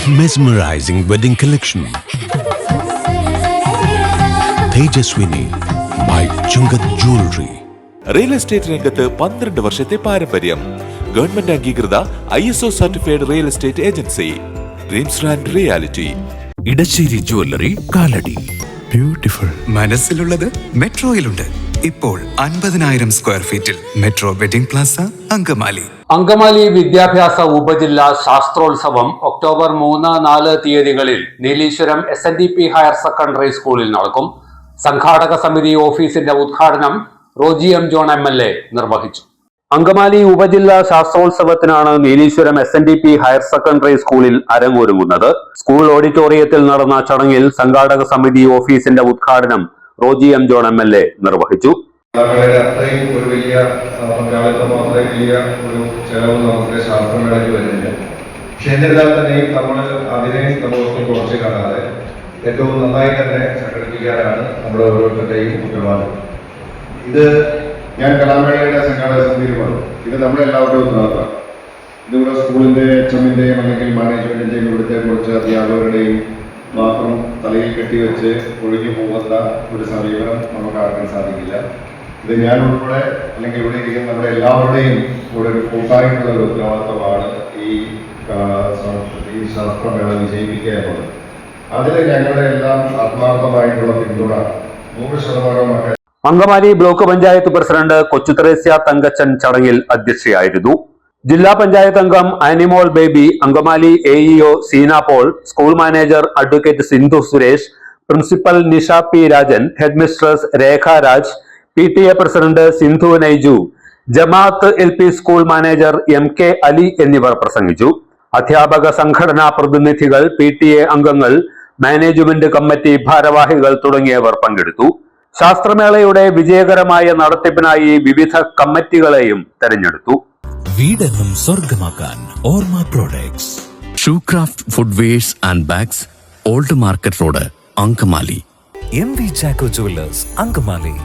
Mesmerizing wedding collection. Tejaswini by Chungat Jewelry. Real estate രംഗത്ത് 12 വർഷത്തെ പാരമ്പര്യം. ഗവൺമെന്റ് അംഗീകൃത ISO certified real estate agency. Dreams and reality. Edassery jewellery Kalady. Beautiful. മനസ്സിലുള്ളത് മെട്രോയിലുണ്ട്. ഇപ്പോൾ 50,000 സ്ക്വയർ ഫീറ്റിൽ metro wedding plaza Angamaly. Angamaly വിദ്യാഭ്യാസ ഉപജില്ലാ ശാസ്ത്രോത്സവം ഒക്ടോബർ 3-4 തീയതികളിൽ നീലീശ്വരം SNDP ഹയർ സെക്കൻഡറി സ്കൂളിൽ നടക്കും. സംഘാടക സമിതി ഓഫീസിന്റെ ഉദ്ഘാടനം റോജി എം ജോൺ MLA നിർവഹിച്ചു. അങ്കമാലി ഉപജില്ലാ ശാസ്ത്രോത്സവത്തിനാണ് നീലീശ്വരം SNDP ഹയർ സെക്കൻഡറി സ്കൂളിൽ അരങ്ങൊരുങ്ങുന്നത്. സ്കൂൾ ഓഡിറ്റോറിയത്തിൽ നടന്ന ചടങ്ങിൽ സംഘാടക സമിതി ഓഫീസിന്റെ ഉദ്ഘാടനം റോജി എം ജോൺ MLA നിർവഹിച്ചു. അത്രയും ഒരു വലിയ പങ്കാളിത്തമോ അത്രയും വലിയ ഒരു ചെലവ് നമുക്ക് ശാസ്ത്രമേളയ്ക്ക് വരുന്നില്ല. പക്ഷെ എന്നിരുന്നാൽ തന്നെയും നമ്മൾ അതിനെ നമുക്ക് കുറച്ച് കാണാതെ ഏറ്റവും നന്നായി തന്നെ സംഘടിപ്പിക്കാനാണ് നമ്മുടെ ഓരോരുത്തരുടെയും ഉത്തരവാദിത്വം. ഇത് ഞാൻ കലാമേളയുടെ സംഘാടക സമിതിയിൽ പറഞ്ഞു, ഇത് നമ്മളെല്ലാവരുടെയും ഉത്തരവാദിത്തമാണ്. ഇതിവിടെ സ്കൂളിൻ്റെ HMന്റെയും അല്ലെങ്കിൽ മാനേജ്മെന്റിന്റെയും ഇവിടുത്തെ കുറച്ച് അധ്യാപകരുടെയും മാത്രം തലയിൽ കെട്ടിവെച്ച് ഒഴുകി പോകുന്ന ഒരു സമീപനം നമുക്ക് ആക്കാൻ സാധിക്കില്ല. ഇത് ഞാൻ ഉൾപ്പെടെ അല്ലെങ്കിൽ ഇവിടെ ഇരിക്കുന്ന നമ്മുടെ എല്ലാവരുടെയും കൂടെ ഒരു കൂട്ടായിട്ടുള്ള ഒരു ഉത്തരവാദിത്തമാണ് ഈ ശാസ്ത്രമേള വിജയിപ്പിക്കുക എന്നുള്ളത്. അതിൽ ഞങ്ങളുടെ എല്ലാം ആത്മാർത്ഥമായിട്ടുള്ള പിന്തുണ 100% അങ്കമാലി ബ്ലോക്ക് പഞ്ചായത്ത് പ്രസിഡന്റ് കൊച്ചുത്രേസ്യ തങ്കച്ചൻ ചടങ്ങിൽ അധ്യക്ഷയായിരുന്നു. ജില്ലാ പഞ്ചായത്ത് അംഗം Animol Baby, Angamaly AEO Seena Paul, school manager advocate Sindhu Suresh, principal Nisha P Rajan, head mistress Rekha Raj, PTA president Sindhu Naiju, Jamaath LP school manager MK Ali എന്നിവർ പ്രസംഗിച്ചു. അധ്യാപക സംഘടനാ പ്രതിനിധികൾ, PTA അംഗങ്ങൾ, മാനേജ്മെന്റ് കമ്മിറ്റി ഭാരവാഹികൾ തുടങ്ങിയവർ പങ്കെടുത്തു. ശാസ്ത്രമേളയുടെ വിജയകരമായ നടത്തിപ്പിനായി വിവിധ കമ്മിറ്റികളെയും തെരഞ്ഞെടുത്തു. വീടെന്നും സ്വർഗമാക്കാൻ Orma products. Shoecraft footwears and bags, old market road, Angamaly. MV Chacko jewellers, Angamaly.